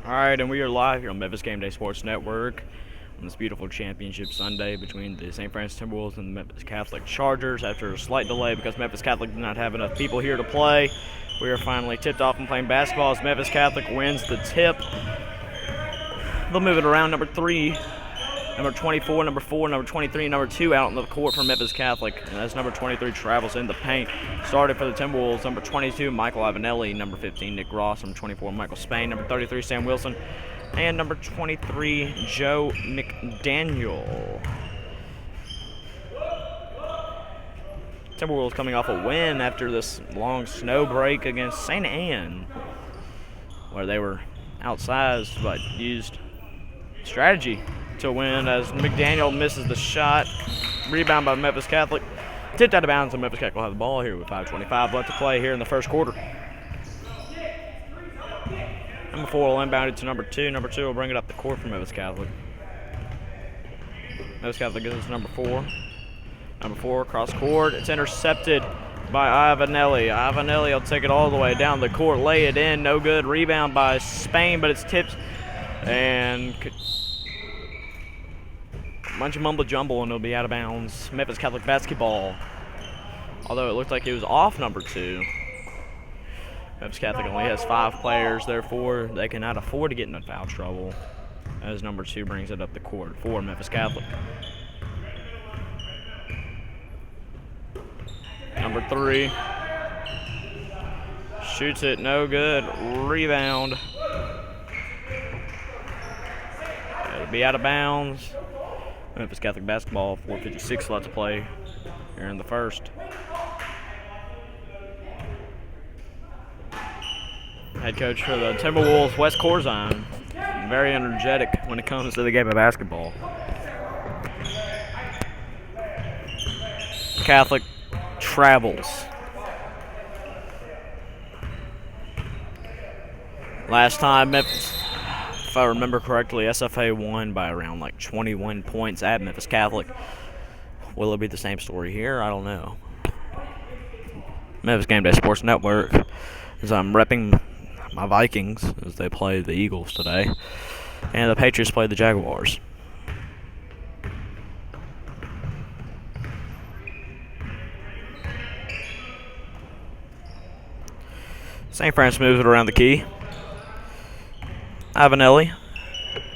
Alright, and we are live here on Memphis Game Day Sports Network on this beautiful championship Sunday between the St. Francis Timberwolves and the Memphis Catholic Chargers. After a slight delay because Memphis Catholic did not have enough people here to play, we are finally tipped off and playing basketball as Memphis Catholic wins the tip. They'll move it around. Number 3, number 24, number 4, number 23, and number 2 out on the court for Memphis Catholic. And as number 23 travels in the paint, started for the Timberwolves, number 22, Michael Avenelli, number 15, Nick Ross, number 24, Michael Spain, number 33, Sam Wilson, and number 23, Joe McDaniel. Timberwolves coming off a win after this long snow break against St. Anne, where they were outsized but used strategy to win as McDaniel misses the shot. Rebound by Memphis Catholic. Tipped out of bounds, and Memphis Catholic will have the ball here with 5:25 left to play here in the first quarter. Number 4 will inbound it to number 2. Number 2 will bring it up the court for Memphis Catholic. Memphis Catholic gives it to number 4. Number 4 cross court. It's intercepted by Avenelli. Avenelli will take it all the way down the court, lay it in. No good. Rebound by Spain, but it's tipped and bunch of mumble jumble, and it'll be out of bounds. Memphis Catholic basketball. Although it looked like he was off number 2. Memphis Catholic only has 5 players, therefore they cannot afford to get into foul trouble as number 2 brings it up the court for Memphis Catholic. Number 3 shoots it, no good. Rebound. It'll be out of bounds. Memphis Catholic basketball, 4:56 left to play here in the first. Head coach for the Timberwolves, Wes Corzine, very energetic when it comes to the game of basketball. Catholic travels. Last time Memphis, if I remember correctly, SFA won by around like 21 points at Memphis Catholic. Will it be the same story here? I don't know. Memphis Game Day Sports Network, as I'm repping my Vikings as they play the Eagles today, and the Patriots play the Jaguars. St. Francis moves it around the key. Avenelli.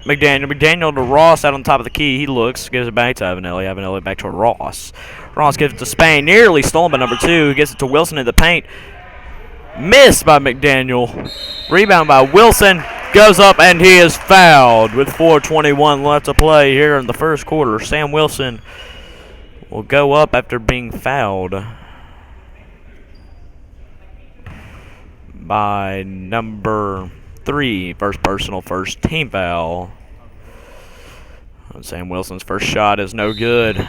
McDaniel to Ross out on top of the key. He looks, gives it back to Avenelli. Avenelli back to Ross. Ross gives it to Spain. Nearly stolen by number 2. He gets it to Wilson in the paint. Missed by McDaniel. Rebound by Wilson. Goes up and he is fouled with 4:21 left to play here in the first quarter. Sam Wilson will go up after being fouled by number 3, first personal, first team foul. And Sam Wilson's first shot is no good.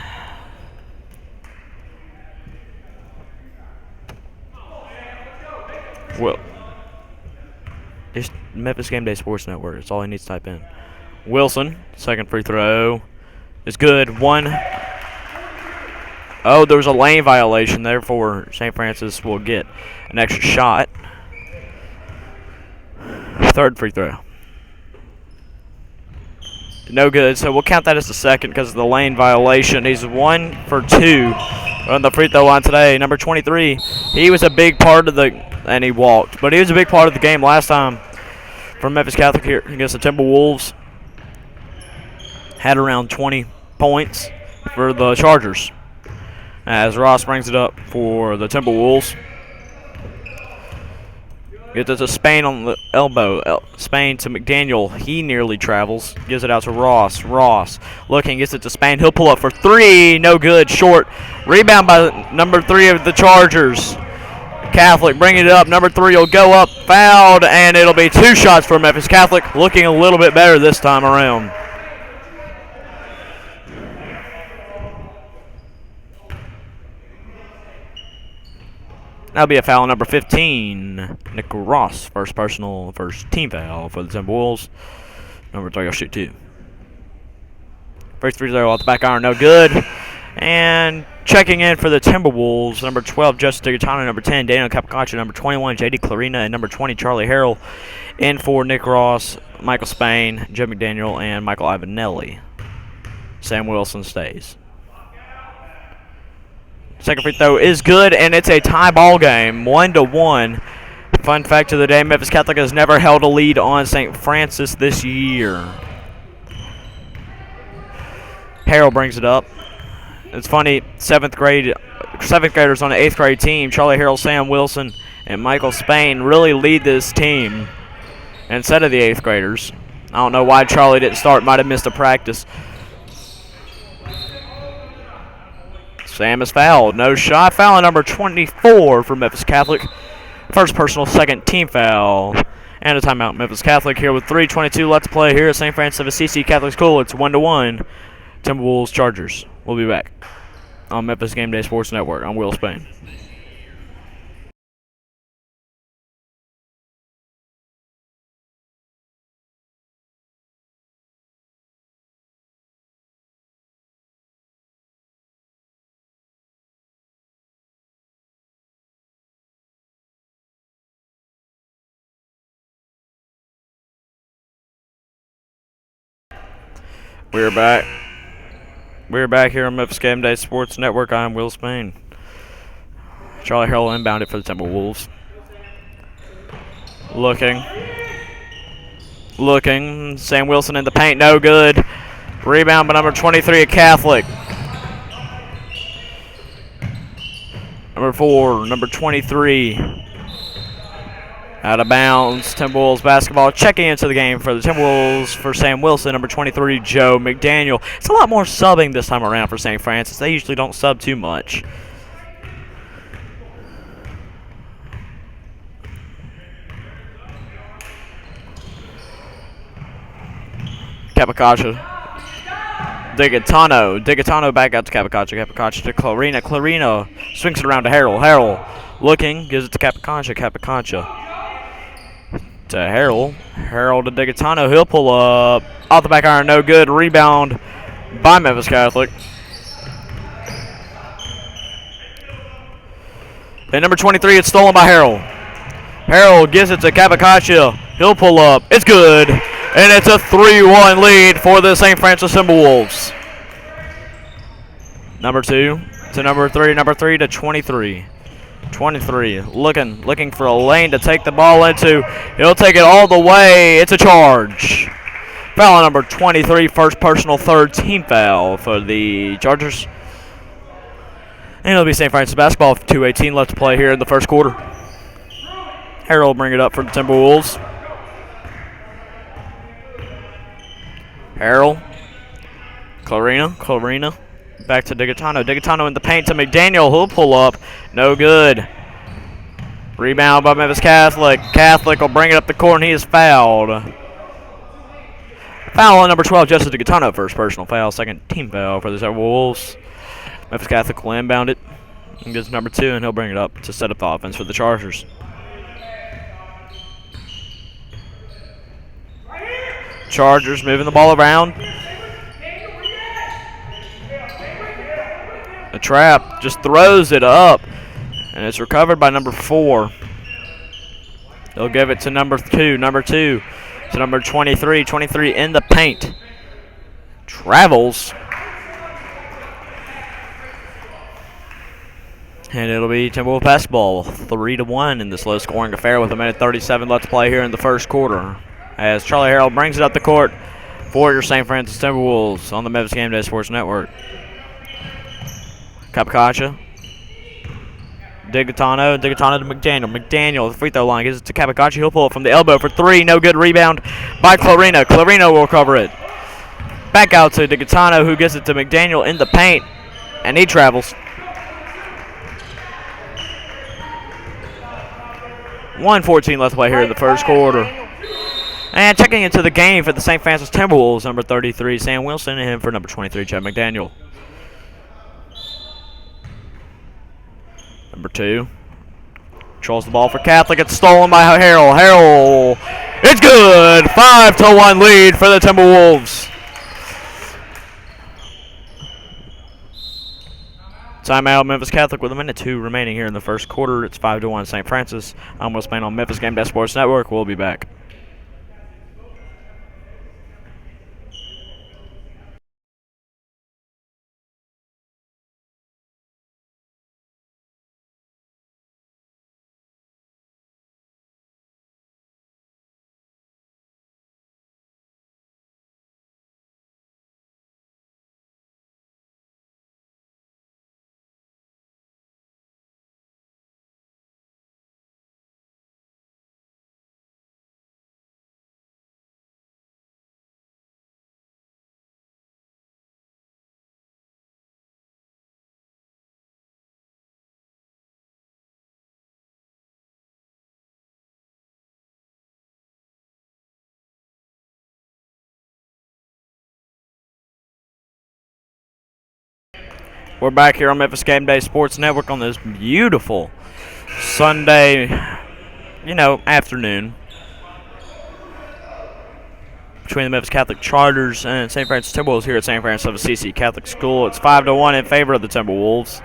Well, it's Memphis Game Day Sports Network. That's all he needs to type in. Wilson, second free throw is good. 1. Oh, there was a lane violation. Therefore, St. Francis will get an extra shot. Third free throw. No good, so we'll count that as the second because of the lane violation. He's 1 for 2 on the free throw line today. Number 23, he was a big part of the, and he walked, but he was a big part of the game last time for Memphis Catholic here against the Timberwolves. Had around 20 points for the Chargers as Ross brings it up for the Timberwolves. Gets it to Spain on the elbow. Spain to McDaniel. He nearly travels. Gives it out to Ross. Ross looking. Gets it to Spain. He'll pull up for 3. No good. Short. Rebound by number 3 of the Chargers. Catholic bringing it up. Number 3 will go up. Fouled. And it'll be 2 shots for Memphis Catholic. Looking a little bit better this time around. That'll be a foul number 15. Nick Ross, first personal, first team foul for the Timberwolves. Number 3 will shoot 2. First free throw off the back iron, no good. And Checking in for the Timberwolves, number 12, Justin Digatano, number 10, Daniel Capicacho, number 21, J.D. Clarina, and number 20, Charlie Harrell. In for Nick Ross, Michael Spain, Joe McDaniel, and Michael Ivanelli. Sam Wilson stays. Second free throw is good, and it's a tie ball game, 1-1. Fun fact of the day, Memphis Catholic has never held a lead on St. Francis this year. Harrell brings it up. It's funny, seventh graders on the 8th grade team, Charlie Harrell, Sam Wilson, and Michael Spain really lead this team instead of the 8th graders. I don't know why Charlie didn't start, might have missed a practice. Sam is fouled, no shot. Foul on number 24 for Memphis Catholic. First personal, second team foul. And a timeout, Memphis Catholic here with 3:22 left to play here at St. Francis of Assisi Catholic School. It's 1-1. Timberwolves Chargers. We'll be back on Memphis Game Day Sports Network. I'm Will Spain. We're back. We're back here on Memphis Game Day Sports Network. I'm Will Spain. Charlie Harrell inbounded for the Timberwolves. Looking. Sam Wilson in the paint, no good. Rebound by number 23 at Catholic. Number 4, number 23. Out of bounds. Timberwolves basketball. Checking into the game for the Timberwolves for Sam Wilson, number 23, Joe McDaniel. It's a lot more subbing this time around for St. Francis. They usually don't sub too much. Capicacho. Digatano back out to Capicacho. Capicacho to Clarina. Clarina swings it around to Harrell. Harrell looking, gives it to Capicacho. Capicacho to Harrell. Harrell to Digatano. He'll pull up. Off the back iron, no good. Rebound by Memphis Catholic. And number 23, it's stolen by Harrell. Harrell gives it to Capicacho. He'll pull up. It's good. And it's a 3-1 lead for the St. Francis Timberwolves. Number 2 to number 3. Number 3 to 23. 23 looking for a lane to take the ball into. He'll take it all the way. It's a charge. Foul on number 23, first personal, third team foul for the Chargers. And it'll be St. Francis basketball. 2:18 left to play here in the first quarter. Harrell will bring it up for the Timberwolves. Harrell. Clarina. Back to Digatano. Digatano in the paint to McDaniel. He'll pull up. No good. Rebound by Memphis Catholic. Catholic will bring it up the court, and he is fouled. Foul on number 12, Justin Digatano. First personal foul, second team foul for the Wolves. Memphis Catholic will inbound it. And gets number 2, and he'll bring it up to set up the offense for the Chargers. Chargers moving the ball around. The trap just throws it up, and it's recovered by number 4. They'll give it to number 2 to number 23. 23 in the paint. Travels. And it'll be Timberwolves basketball, 3-1 in this low-scoring affair with 1:37 left to play here in the first quarter. As Charlie Harrell brings it up the court for your St. Francis Timberwolves on the Memphis Game Day Sports Network. Capicacho. Digatano to McDaniel. McDaniel, the free throw line, gives it to Capicacho. He'll pull it from the elbow for 3. No good. Rebound by Clarina. Clarina will cover it. Back out to Digatano, who gives it to McDaniel in the paint, and he travels. 1:14 left to play here in the first quarter. And checking into the game for the St. Francis Timberwolves, number 33, Sam Wilson, and him for number 23, Chad McDaniel. Number 2 controls the ball for Catholic. It's stolen by Harrell. Harrell, it's good. 5-1 lead for the Timberwolves. Timeout, Memphis Catholic with 1:02 remaining here in the first quarter. It's 5-1 St. Francis. I'm Will Spain on Memphis Game Day Sports Network. We'll be back. We're back here on Memphis Game Day Sports Network on this beautiful Sunday, afternoon between the Memphis Catholic Chargers and St. Francis Timberwolves here at St. Francis of Assisi Catholic School. It's 5-1 in favor of the Timberwolves.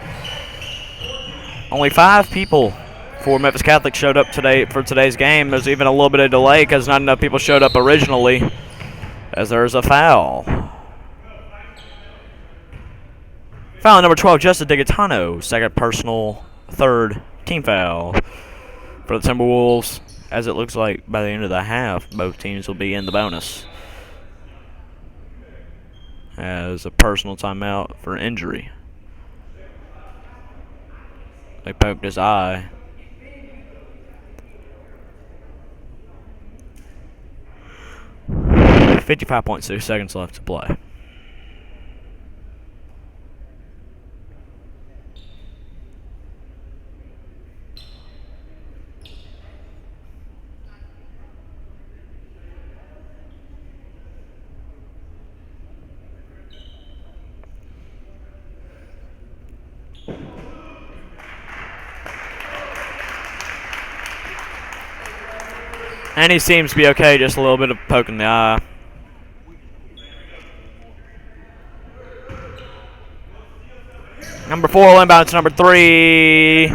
Only 5 people for Memphis Catholic showed up today for today's game. There's even a little bit of delay because not enough people showed up originally, as there's a foul. Foul number 12, Justin Digitano. Second personal, third team foul for the Timberwolves. As it looks like by the end of the half, both teams will be in the bonus. As a personal timeout for injury. They poked his eye. .6 seconds left to play. And he seems to be okay, just a little bit of poke in the eye. Number 4 will inbound to number 3.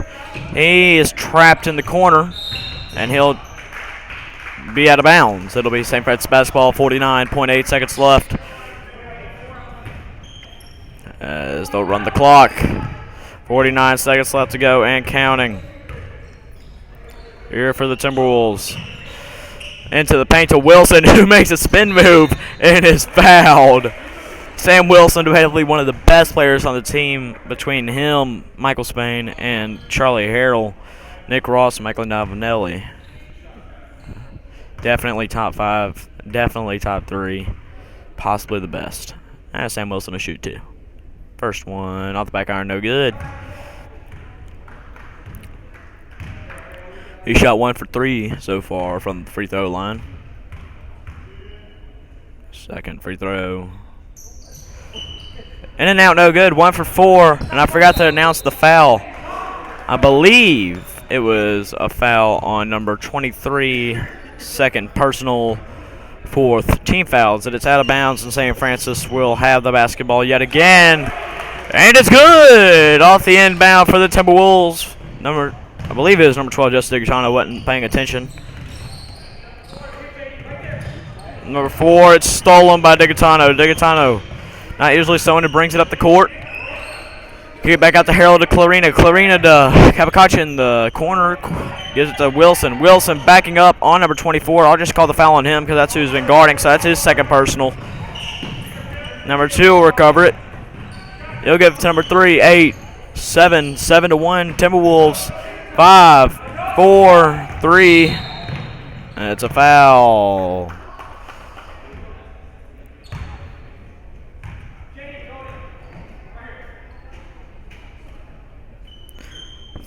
He is trapped in the corner, and he'll be out of bounds. It'll be St. Francis basketball, 49.8 seconds left. As they'll run the clock. 49 seconds left to go and counting. Here for the Timberwolves. Into the paint to Wilson, who makes a spin move and is fouled. Sam Wilson, debatably one of the best players on the team, between him, Michael Spain, and Charlie Harrell, Nick Ross, and Michael Navanelli. Definitely top 5, definitely top 3, possibly the best. And Sam Wilson to shoot 2. First one off the back iron, no good. He shot 1 for 3 so far from the free throw line. Second free throw. In and out, no good. 1 for 4. And I forgot to announce the foul. I believe it was a foul on number 23, second personal, 4th team fouls. And it's out of bounds, and St. Francis will have the basketball yet again. And it's good! Off the inbound for the Timberwolves. I believe it was number 12, Justin Digitano, wasn't paying attention. Number 4, it's stolen by Digitano. Digitano, not usually someone who brings it up the court. Get back out to Harold to Clarina. Clarina to Capocaccia in the corner. Gives it to Wilson. Wilson backing up on number 24. I'll just call the foul on him because that's who's been guarding, so that's his second personal. Number 2 will recover it. He'll give it to number 3, 8, 7, 7-1. Timberwolves. 5, 4, 3. And it's a foul.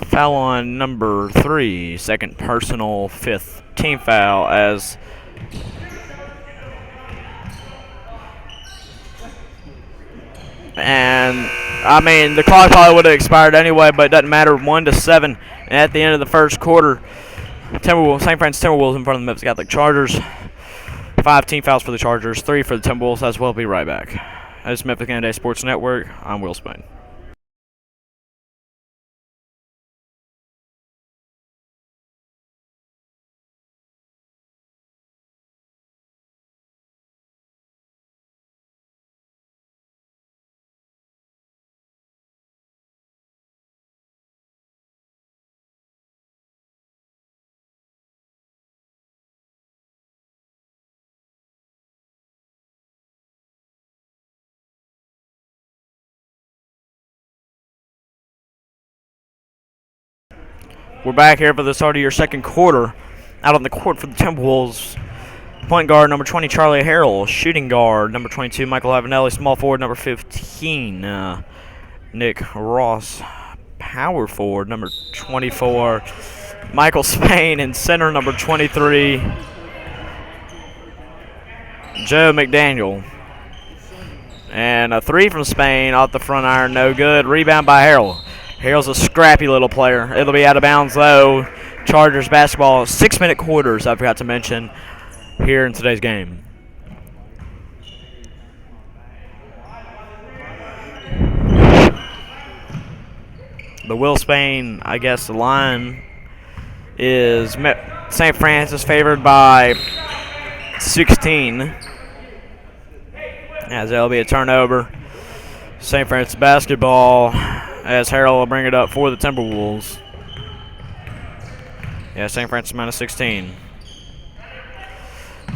Foul on number 3, second personal, 5th team foul, as the clock probably would have expired anyway, but it doesn't matter. 1-7 at the end of the first quarter. St. Francis Timberwolves in front of the Memphis Catholic Chargers. 5 team fouls for the Chargers, 3 for the Timberwolves as well. Be right back. This is Memphis Game Day Sports Network. I'm Will Spain. We're back here for the start of your second quarter. Out on the court for the Timberwolves. Point guard number 20, Charlie Harrell. Shooting guard number 22, Michael Avenelli. Small forward number 15, Nick Ross. Power forward number 24, Michael Spain. And center number 23, Joe McDaniel. And a three from Spain off the front iron, no good. Rebound by Harrell. Harrell's a scrappy little player. It'll be out of bounds though. Chargers basketball, 6-minute quarters, I forgot to mention, here in today's game. The Will Spain, I guess the line is St. Francis favored by 16. As there'll be a turnover. St. Francis basketball as Harrell will bring it up for the Timberwolves. Yeah, St. Francis minus 16.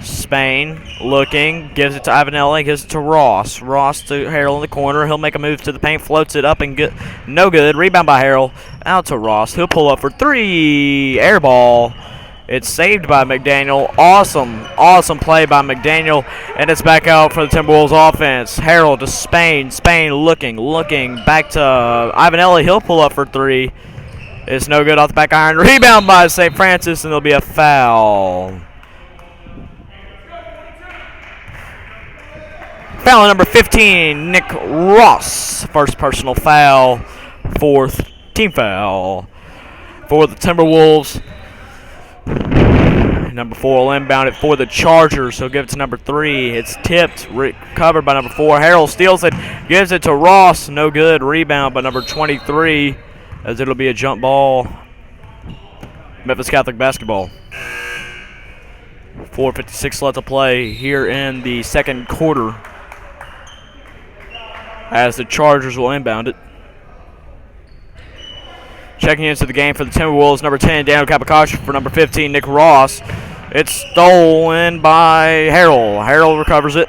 Spain looking, gives it to Avenelli, gives it to Ross. Ross to Harrell in the corner. He'll make a move to the paint, floats it up and get no good. Rebound by Harrell. Out to Ross. He'll pull up for three. Air ball. It's saved by McDaniel. Awesome play by McDaniel. And it's back out for the Timberwolves offense. Harrell to Spain. Spain looking. Back to Avenelli. He'll pull up for three. It's no good off the back iron. Rebound by St. Francis, and there'll be a foul. Foul number 15, Nick Ross. First personal foul. Fourth team foul for the Timberwolves. Number 4 will inbound it for the Chargers. He'll give it to number 3. It's tipped, recovered by number 4. Harrell steals it, gives it to Ross. No good. Rebound by number 23, as it'll be a jump ball. Memphis Catholic basketball. 4:56 left to play here in the second quarter, as the Chargers will inbound it. Checking into the game for the Timberwolves, number 10, Daniel Capocaccio, for number 15, Nick Ross. It's stolen by Harrell. Harrell recovers it.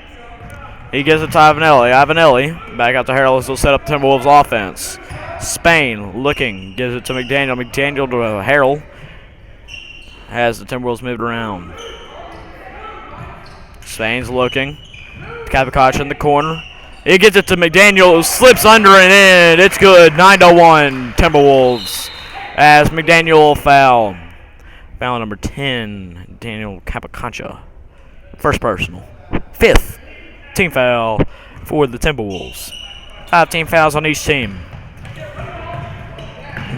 He gives it to Avenelli. Avenelli back out to Harrell as he'll set up the Timberwolves offense. Spain looking, gives it to McDaniel. McDaniel to Harrell as the Timberwolves moved around. Spain's looking. Capocaccio in the corner. He gets it to McDaniel, who slips under and in. It's good. 9-1 Timberwolves as McDaniel foul. Foul number 10, Daniel Capocaccio. First personal. 5th team foul for the Timberwolves. 5 team fouls on each team.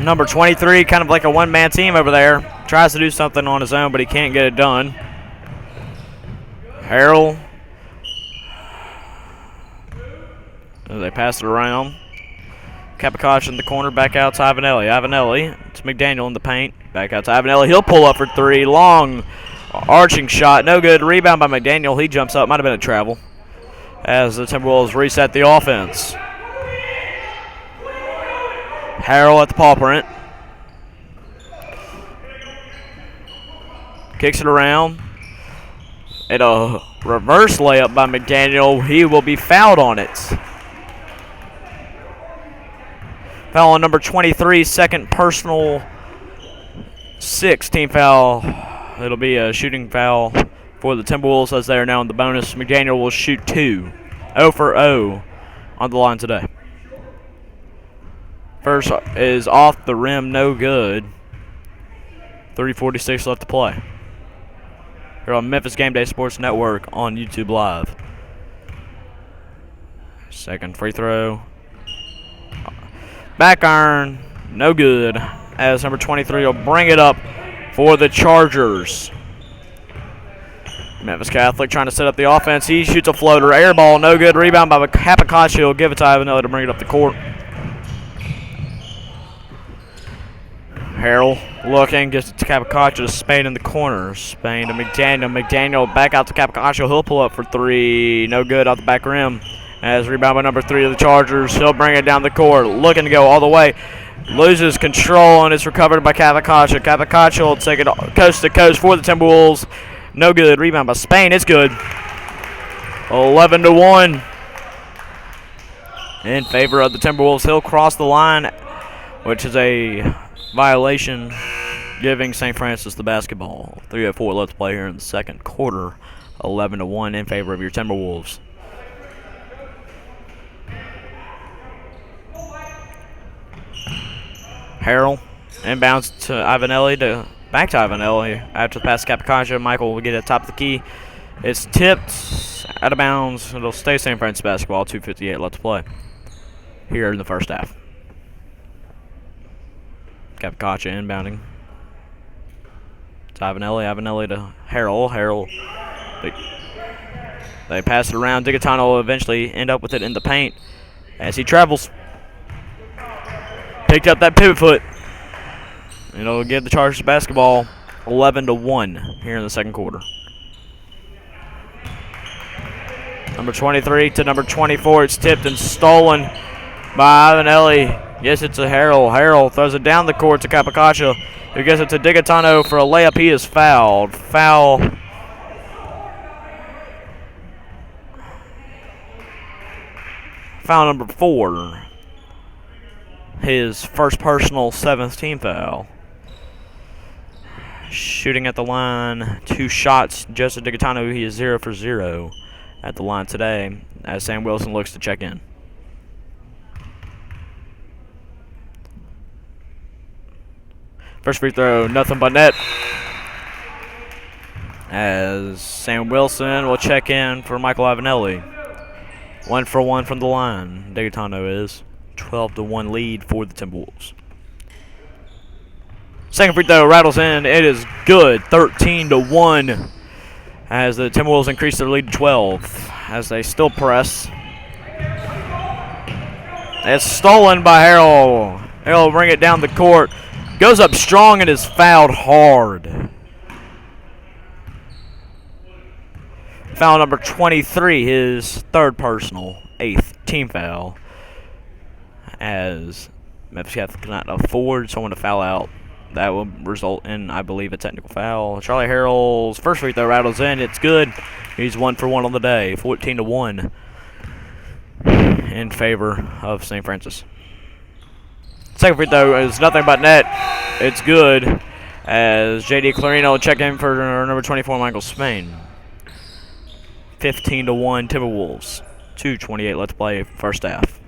Number 23, kind of like a one-man team over there. Tries to do something on his own, but he can't get it done. Harrell. They pass it around. Capocaccio in the corner, back out to Avenelli. Avenelli to McDaniel in the paint. Back out to Avenelli. He'll pull up for three. Long arching shot. No good. Rebound by McDaniel. He jumps up. Might have been a travel. As the Timberwolves reset the offense. Harrell at the paw print. Kicks it around. And a reverse layup by McDaniel. He will be fouled on it. Foul on number 23, second personal, 6th team foul. It'll be a shooting foul for the Timberwolves as they are now in the bonus. McDaniel will shoot 2. 0 for 0 on the line today. First is off the rim, no good. 3:46 left to play. Here on Memphis Game Day Sports Network on YouTube Live. Second free throw. Back iron, no good, as number 23 will bring it up for the Chargers. Memphis Catholic trying to set up the offense. He shoots a floater, air ball, no good. Rebound by Capocaccio. He'll give it to Avenelli to bring it up the court. Harrell looking, gives it to Capocaccio to Spain in the corner. Spain to McDaniel. McDaniel back out to Capocaccio. He'll pull up for three, no good off the back rim. As rebound by number 3 of the Chargers. He'll bring it down the court. Looking to go all the way. Loses control and it's recovered by Capocaccio. Capocaccio will take it coast to coast for the Timberwolves. No good. Rebound by Spain. It's good. 11-1 in favor of the Timberwolves. He'll cross the line, which is a violation giving St. Francis the basketball. 3:04 left to play here in the second quarter. 11-1 in favor of your Timberwolves. Harrell inbounds to Ivanelli, back to Ivanelli after the pass to Capicancia. Michael will get it top of the key. It's tipped out of bounds. It'll stay St. Francis basketball. 2:58 left to play here in the first half. Capicancia inbounding. It's Ivanelli. Ivanelli to Harrell. Harrell. They pass it around. Digitano will eventually end up with it in the paint as he travels. Picked up that pivot foot. It'll give the Chargers basketball 11-1 here in the second quarter. Number 23 to number 24. It's tipped and stolen by Ivanelli. Yes, it's a Harrell. Harrell throws it down the court to Capicacia, who gets it to Digitano for a layup. He is fouled. Foul. Foul number 4. His first personal 7th team foul. Shooting at the line, 2 shots. Joseph Digitano, he is 0 for 0 at the line today as Sam Wilson looks to check in. First free throw, nothing but net. As Sam Wilson will check in for Michael Ivanelli. 1 for 1 from the line. Digitano is 12-1 lead for the Timberwolves. Second free throw rattles in. It is good. 13-1 as the Timberwolves increase their lead to 12 as they still press. It's stolen by Harrell. Harrell will bring it down the court. Goes up strong and is fouled hard. Foul number 23, his 3rd personal, 8th team foul, as Memphis Catholic cannot afford someone to foul out. That will result in, I believe, a technical foul. Charlie Harrell's first free throw rattles in. It's good. He's 1 for 1 on the day, 14-1 in favor of St. Francis. Second free throw is nothing but net. It's good as J.D. Clarino will check in for number 24, Michael Spain. 15-1 Timberwolves. 2:28 left to play first half.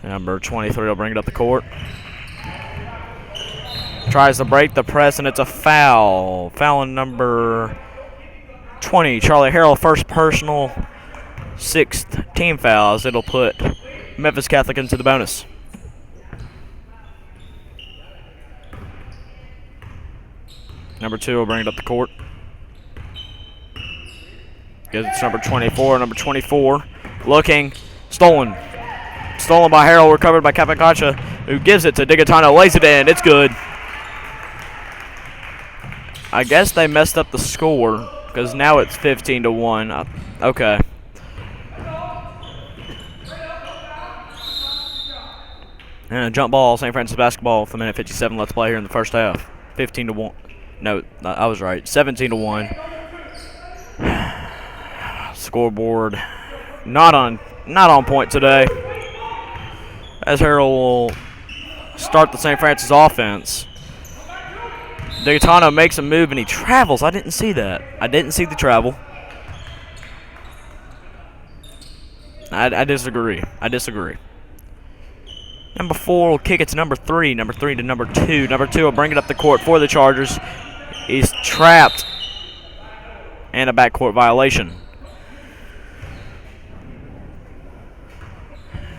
Number 23 will bring it up the court. Tries to break the press, and it's a foul. Foul on number 20, Charlie Harrell, first personal, 6th team fouls. It'll put Memphis Catholic into the bonus. Number 2 will bring it up the court. Gives it to number 24. Number 24 looking. Stolen. Stolen by Harrell. Recovered by Capicacia, who gives it to Digitano. Lays it in. It's good. I guess they messed up the score because now it's 15-1. Okay. And a jump ball, St. Francis basketball with 1:57 left to play here in the first half. 15-1. No, I was right. 17-1. Scoreboard not on point today. As Harrell will start the St. Francis offense. Digitano makes a move and he travels. I didn't see that. I didn't see the travel. I disagree. Number 4 will kick it to number 3. Number 3 to number 2. Number 2 will bring it up the court for the Chargers. He's trapped. And a backcourt violation.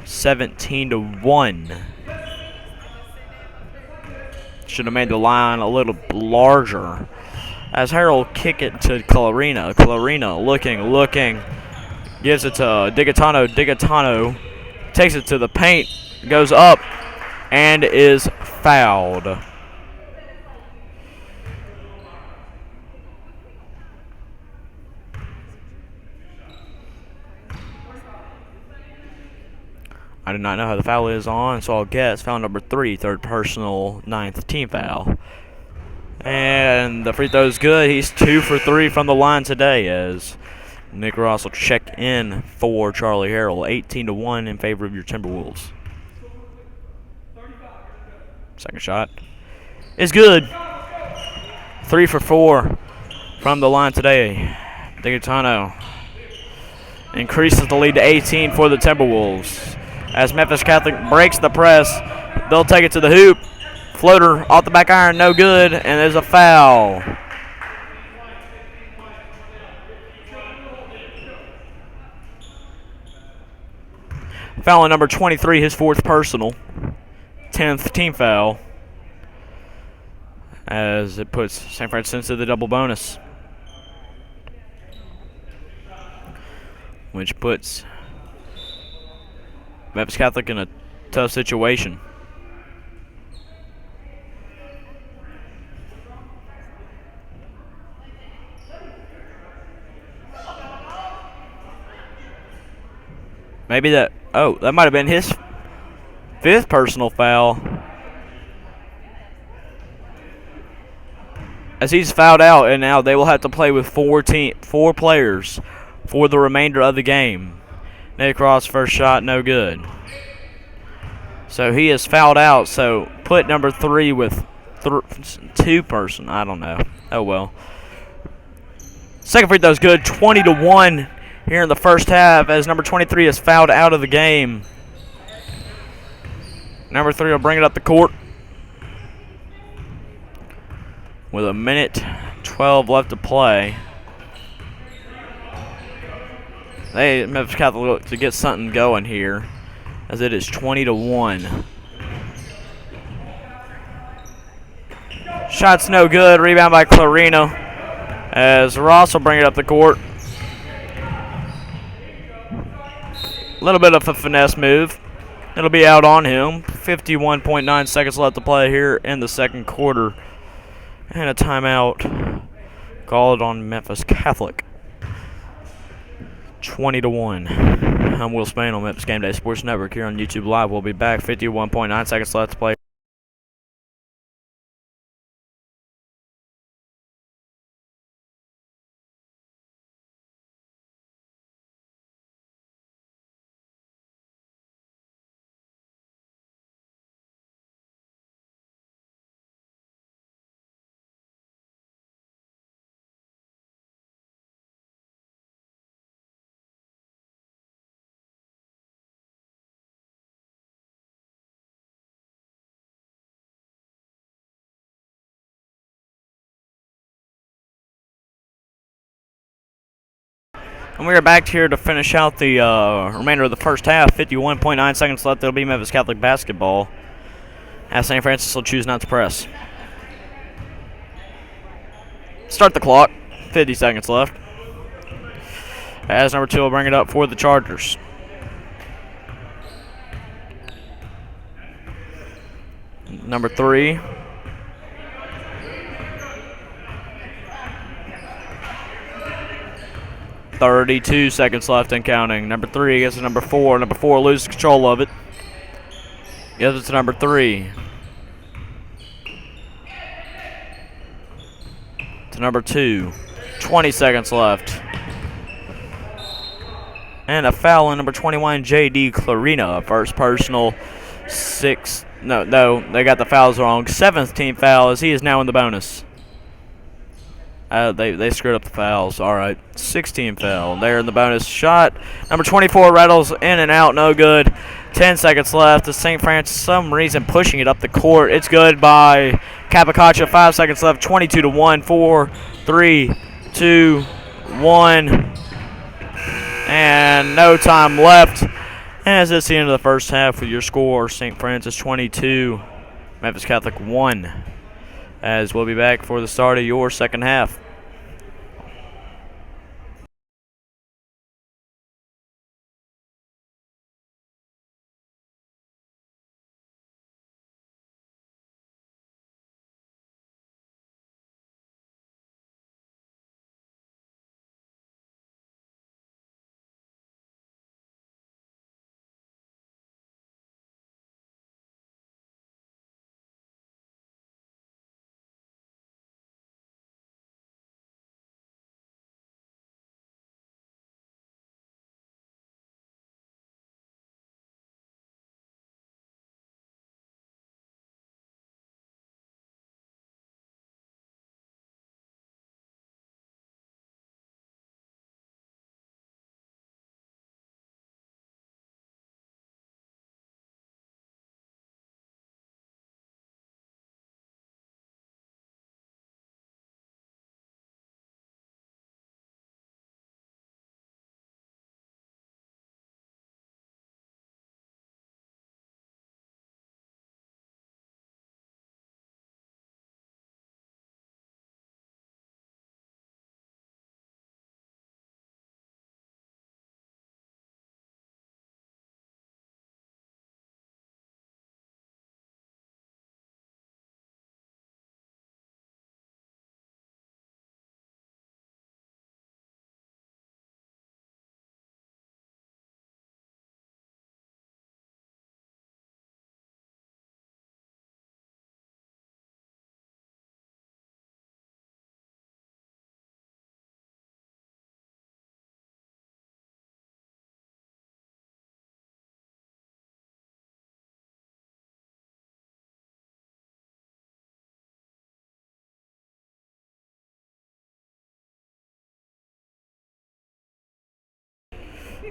17-1. Should have made the line a little larger. As Harrell kick it to Clarino. Clarino looking. Gives it to Digitano. Digitano takes it to the paint. Goes up and is fouled. I do not know how the foul is on, so I'll guess foul number 3, 3rd personal, 9th team foul. And the free throw is good. He's 2 for 3 from the line today as Nick Ross will check in for Charlie Harrell. 18-1 in favor of your Timberwolves. Second shot. is good. 3 for 4 from the line today. Digitano increases the lead to 18 for the Timberwolves. As Memphis Catholic breaks the press, they'll take it to the hoop. Floater off the back iron, no good, and there's a foul. Foul on number 23, his 4th personal. 10th team foul. As it puts St. Francis into the double bonus. Which puts Memphis Catholic in a tough situation. Maybe that might have been his 5th personal foul. As he's fouled out, and now they will have to play with 4 players for the remainder of the game. Nate Cross, first shot, no good. So he is fouled out, so put number 3 with 2 person. I don't know. Oh well. Second free throw's good, 20-1 here in the first half as number 23 is fouled out of the game. Number 3 will bring it up the court with a minute 12 left to play. Memphis Catholic look to get something going here as it is 20-1. Shot's no good. Rebound by Clarino as Ross will bring it up the court. A little bit of a finesse move. It'll be out on him. 51.9 seconds left to play here in the second quarter. And a timeout called on Memphis Catholic. 20-1. I'm Will Spain on Memphis Game Day Sports Network here on YouTube Live. We'll be back. 51.9 seconds left to play. And we are back here to finish out the remainder of the first half. 51.9 seconds left. It'll be Memphis Catholic basketball as St. Francis will choose not to press. Start the clock. 50 seconds left. As number 2 will bring it up for the Chargers. Number 3. .32 seconds left and counting. Number 3 gets to number 4. Number 4 loses control of it. Gives it to number 3. To number 2. 20 seconds left. And a foul on number 21, J.D. Clarina. First personal, 6. No, they got the fouls wrong. 7th team foul as he is now in the bonus. They screwed up the fouls. All right, 16 foul. They're in the bonus shot. Number 24 rattles in and out, no good. 10 seconds left. The St. Francis, some reason, pushing it up the court. It's good by Capicacha. 5 seconds left. 22-1. 4, 3, 2, 1, and no time left. As it's the end of the first half with your score, St. Francis 22, Memphis Catholic 1. As we'll be back for the start of your second half.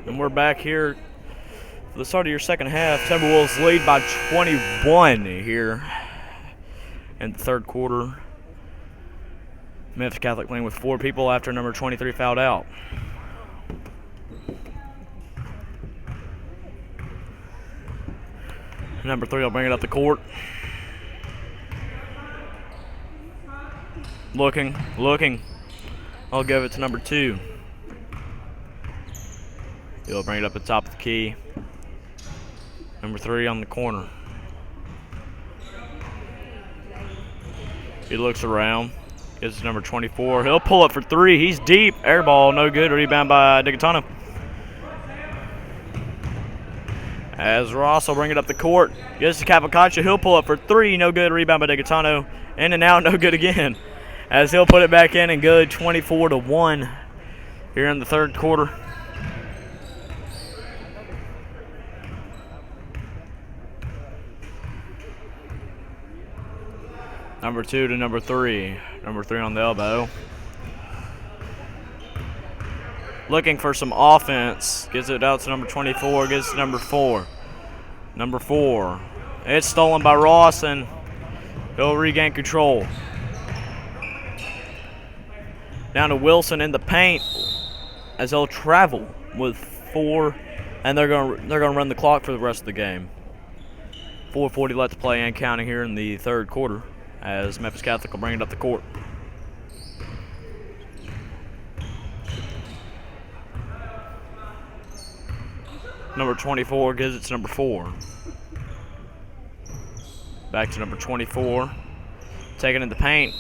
And we're back here for the start of your second half. Timberwolves lead by 21 here in the third quarter. Memphis Catholic playing with 4 people after number 23 fouled out. Number 3 will bring it up the court. Looking. I'll give it to number 2. He'll bring it up the top of the key. Number 3 on the corner. He looks around. Gives it to number 24. He'll pull up for 3. He's deep. Air ball, no good. Rebound by Digatano. As Ross will bring it up the court. Gives to Capocaccia. He'll pull up for 3. No good. Rebound by Digatano. In and out. No good again. As he'll put it back in and good. 24-1 here in the third quarter. Number 2 to number 3. Number 3 on the elbow. Looking for some offense. Gives it out to number 24. Gives it to number 4. Number 4. It's stolen by Ross, and he'll regain control. Down to Wilson in the paint as they'll travel with 4, and they're gonna run the clock for the rest of the game. 4:40 left to play and counting here in the third quarter as Memphis Catholic will bring it up the court. Number 24 gives it to number 4. Back to number 24. Taking in the paint.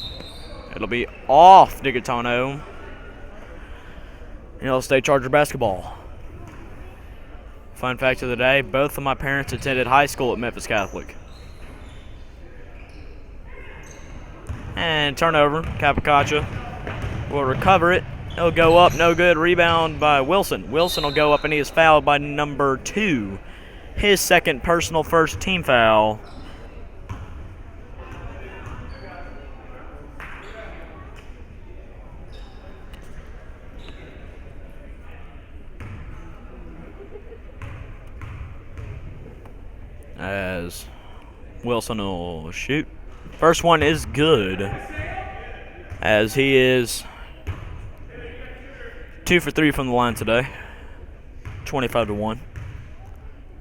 It'll be off Digatano. It'll stay Charger basketball. Fun fact of the day, both of my parents attended high school at Memphis Catholic. And turnover. Capocaccia will recover it. He'll go up, no good. Rebound by Wilson. Wilson will go up, and he is fouled by number 2. His second personal first team foul. As Wilson will shoot. First one is good, as he is 2 for 3 from the line today. 25-1.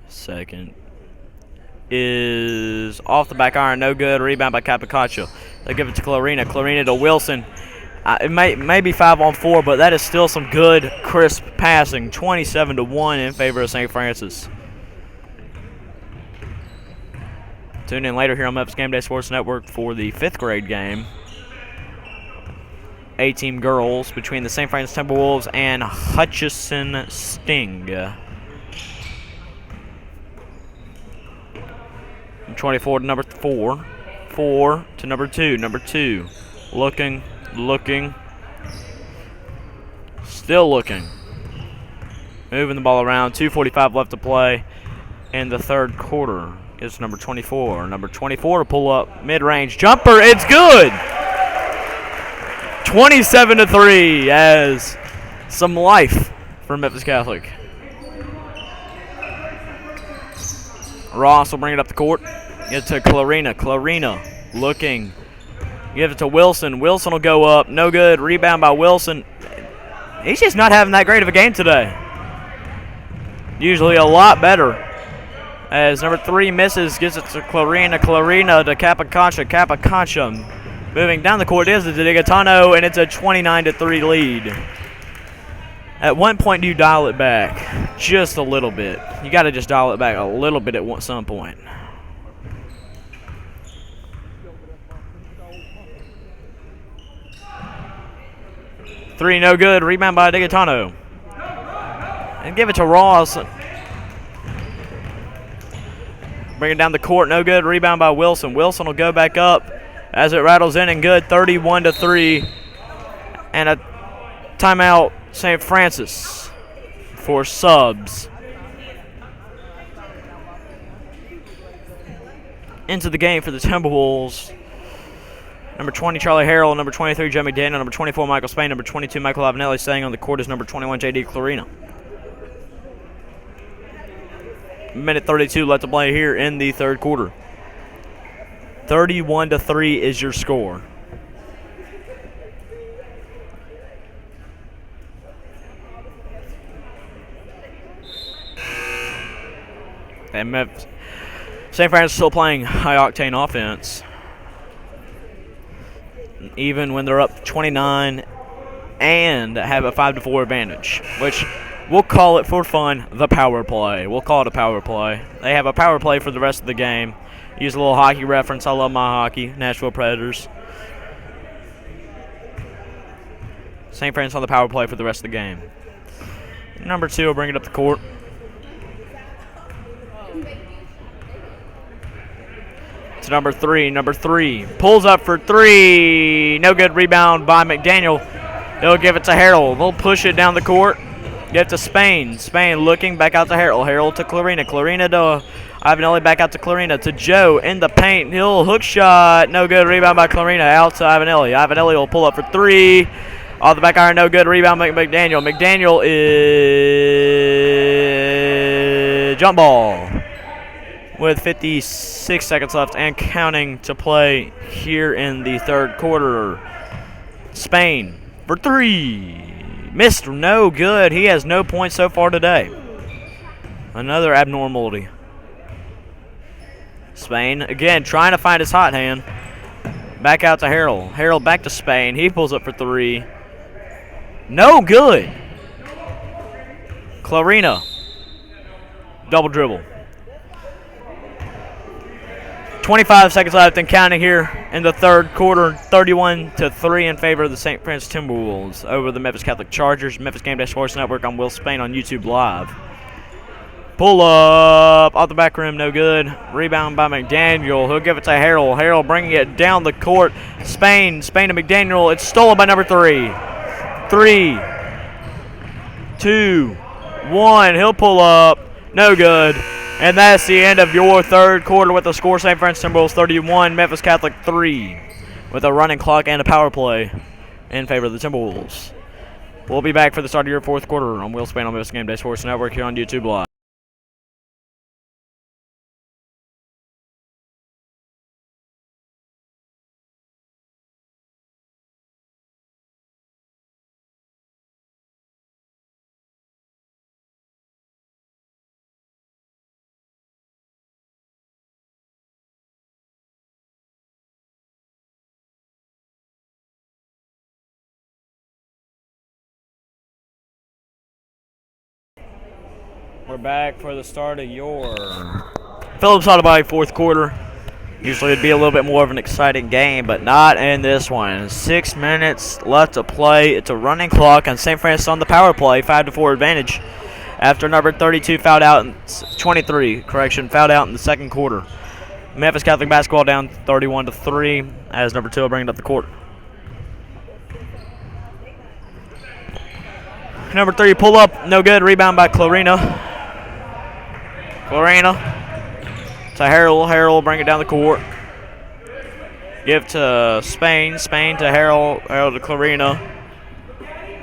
Second is off the back iron, no good. Rebound by Capocaccia. They give it to Clarina. Clarina to Wilson. It may be 5-on-4, but that is still some good, crisp passing. 27-1 in favor of St. Francis. Tune in later here on Memphis Game Day Sports Network for the 5th grade game. A-team girls between the St. Francis Timberwolves and Hutchison Sting. 24 to number 4. 4 to number 2. Number 2 looking. Still looking. Moving the ball around. 2:45 left to play in the third quarter. It's number 24. Number 24 to pull up mid-range jumper. It's good. 27-3 as some life for Memphis Catholic. Ross will bring it up the court. Get it to Clarina. Clarina looking. Give it to Wilson. Wilson will go up. No good. Rebound by Wilson. He's just not having that great of a game today. Usually a lot better. As number 3 misses, gives it to Clarina. Clarina to Capocaccia. Capocaccia moving down the court is to Digatano, and it's a 29-3 lead. At one point, you dial it back just a little bit. You got to just dial it back a little bit at some point. Three, no good. Rebound by Digatano. And give it to Ross. Bring it down the court, no good. Rebound by Wilson. Wilson will go back up as it rattles in and good. 31-3. And a timeout, St. Francis for subs. Into the game for the Timberwolves. Number 20, Charlie Harrell. Number 23, Jimmy Daniel. Number 24, Michael Spain. Number 22, Michael Avenelli. Staying on the court is number 21, J.D. Clarina. minute 32 left to play here in the third quarter. 31-3 is your score. And St. Francis still playing high-octane offense, even when they're up 29 and have a 5-4 advantage, which we'll call it for fun the power play. We'll call it a power play. They have a power play for the rest of the game. Use a little hockey reference. I love my hockey. Nashville Predators. St. Francis on the power play for the rest of the game. Number 2 will bring it up the court. To number 3. Number 3 pulls up for 3. No good. Rebound by McDaniel. They'll give it to Harrell. They'll push it down the court. Get to Spain. Spain looking back out to Harrell. Harrell to Clarina. Clarina to Ivanelli. Back out to Clarina. To Joe in the paint. He'll hook shot. No good. Rebound by Clarina. Out to Ivanelli. Ivanelli will pull up for 3. Off the back iron. No good. Rebound by McDaniel. McDaniel is jump ball. With 56 seconds left and counting to play here in the third quarter. Spain for 3. Missed. No good. He has no points so far today. Another abnormality. Spain, again, trying to find his hot hand. Back out to Harrell. Harrell back to Spain. He pulls up for 3. No good. Clarina. Double dribble. 25 seconds left and counting here in the third quarter. 31-3 in favor of the St. Francis Timberwolves over the Memphis Catholic Chargers. Memphis Game Day Sports Network. I'm Will Spain on YouTube Live. Pull up off the back rim, no good. Rebound by McDaniel. He'll give it to Harrell. Harrell bringing it down the court. Spain to McDaniel. It's stolen by number 3. 3, 2, 1. He'll pull up. No good. And that's the end of your third quarter with the score. St. Francis Timberwolves 31, Memphis Catholic 3, with a running clock and a power play in favor of the Timberwolves. We'll be back for the start of your fourth quarter on Will Spain on Memphis Game Day Sports Network here on YouTube Live. We're back for the start of your Phillips Auto fourth quarter. Usually it'd be a little bit more of an exciting game, but not in this one. 6 minutes left to play. It's a running clock, and St. Francis on the power play, 5-4 advantage. After number 32 fouled out, 23, fouled out in the second quarter. Memphis Catholic basketball down 31-3 as number 2 will bring it up the court. Number 3 pull up, no good. Rebound by Clarina. Clarina to Harrell. Harrell will bring it down the court. Give to Spain. Spain to Harrell. Harrell to Clarina.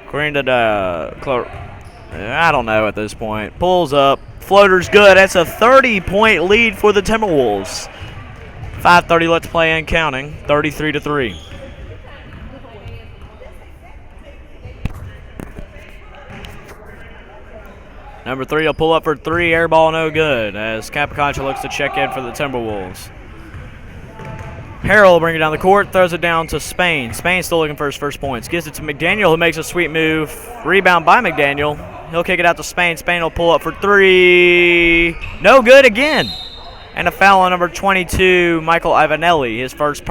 Clarina to I don't know at this point. Pulls up. Floater's good. That's a 30-point lead for the Timberwolves. 5:30 left to play and counting. 33-3. Number 3 will pull up for 3. Air ball no good as Capiconcha looks to check in for the Timberwolves. Harrell will bring it down the court. Throws it down to Spain. Spain still looking for his first points. Gives it to McDaniel, who makes a sweet move. Rebound by McDaniel. He'll kick it out to Spain. Spain will pull up for 3. No good again. And a foul on number 22, Michael Ivanelli. His first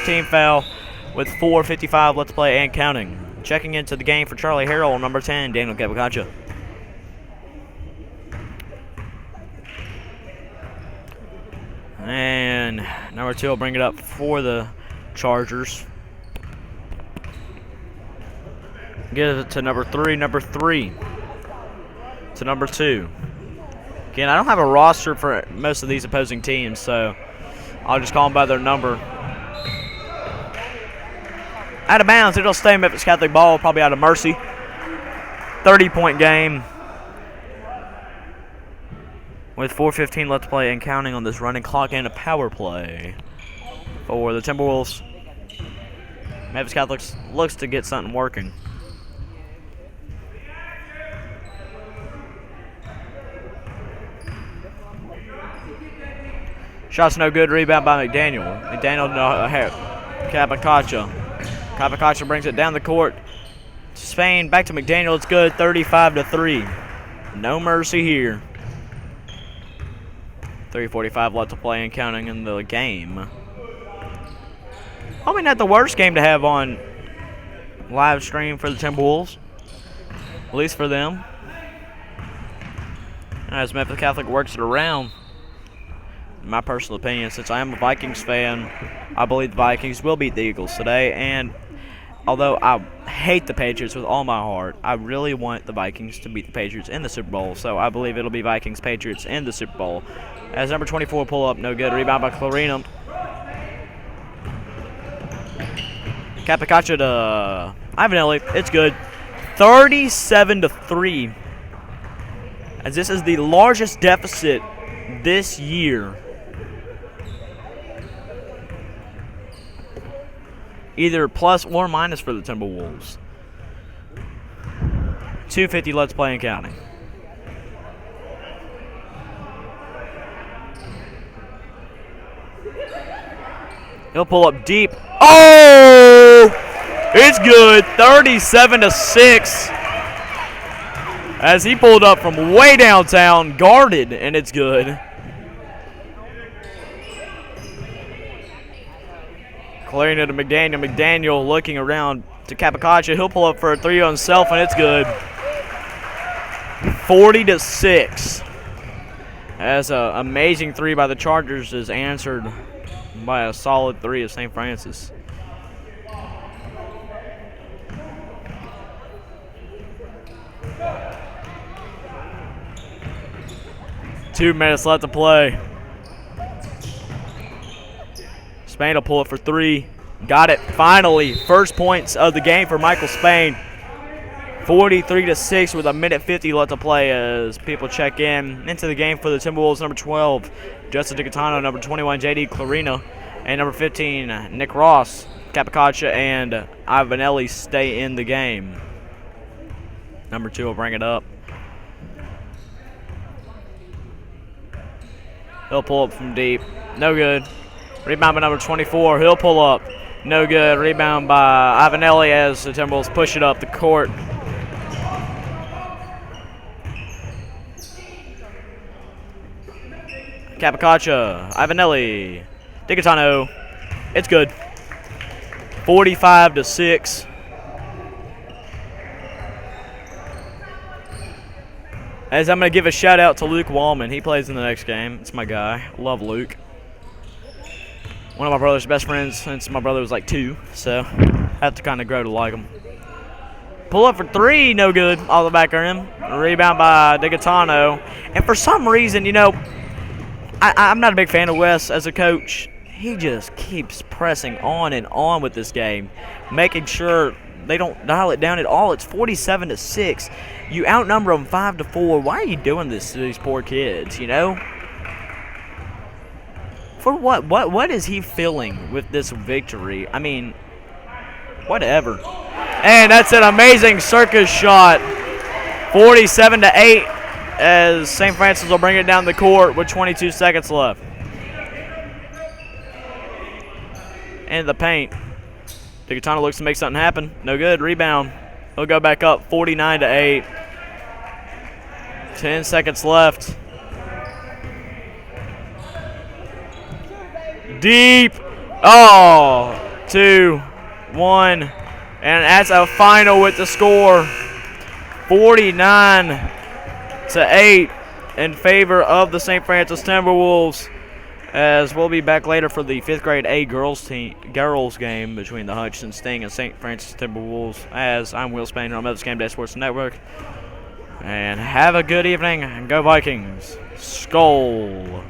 team foul with 4:55 left to play and counting. Checking into the game for Charlie Harrell, number 10, Daniel Capiconcha. And number 2 will bring it up for the Chargers. Give it to number 3. Number 3 to number 2. Again, I don't have a roster for most of these opposing teams, so I'll just call them by their number. Out of bounds. It'll stay Memphis Catholic ball, probably out of mercy. 30-point game with 4:15 left to play and counting on this running clock and a power play for the Timberwolves. Memphis Catholic looks to get something working. Shot's no good. Rebound by McDaniel. McDaniel, Capicaccia. Capicaccia brings it down the court. Spain back to McDaniel. It's good. 35-3. No mercy here. 3:45 left to play and counting in the game. Probably not the worst game to have on live stream for the Timberwolves, at least for them. As Memphis Catholic works it around, in my personal opinion, since I am a Vikings fan, I believe the Vikings will beat the Eagles today. And although I hate the Patriots with all my heart, I really want the Vikings to beat the Patriots in the Super Bowl. So I believe it'll be Vikings-Patriots in the Super Bowl. As number 24 pull up, no good. Rebound by Clarina. Capicaccia to Ivanelli. It's good. 37-3. As this is the largest deficit this year. Either plus or minus for the Timberwolves. 2:50 left to play and counting. He'll pull up deep. Oh! It's good. 37-6. As he pulled up from way downtown, guarded, and it's good. Clearing it to McDaniel. McDaniel looking around to Capicaccia. He'll pull up for a three on himself, and it's good. 40-6. As an amazing three by the Chargers is answered by a solid three of St. Francis. Two minutes left to play. Spain will pull it for three. Got it finally. First points of the game for Michael Spain. 43-6 with a minute 50 left to play as people check in into the game for the Timberwolves. Number 12, Justin DiCatano. Number 21, J.D. Clarina. And number 15, Nick Ross. Capicaccia and Ivanelli stay in the game. Number 2 will bring it up. He'll pull up from deep. No good. Rebound by number 24. He'll pull up. No good. Rebound by Ivanelli as the Timberwolves push it up the court. Capicaccia, Ivanelli, DiCatano. It's good. 45-6. As I'm going to give a shout out to Luke Wallman. He plays in the next game. It's my guy. Love Luke. One of my brother's best friends since my brother was like 2, so I have to kind of grow to like him. Pull up for three, no good. All the back rim. Rebound by DiCatano. And for some reason, you know, I'm not a big fan of Wes as a coach. He just keeps pressing on and on with this game, making sure they don't dial it down at all. It's 47-6. You outnumber them 5-4. Why are you doing this to these poor kids, you know? For what? What is he feeling with this victory? I mean, whatever. And that's an amazing circus shot. 47-8 as St. Francis will bring it down the court with 22 seconds left. In the paint. DiCatano looks to make something happen. No good. Rebound. He'll go back up 49-8. 10 seconds left. Deep. Oh, 2-1. And that's a final with the score. 49-8 in favor of the St. Francis Timberwolves. As we'll be back later for the 5th grade A girls game between the Hutchinson Sting and St. Francis Timberwolves. As I'm Will Spain on Memphis Game Day Sports Network. And have a good evening and go Vikings. Skol.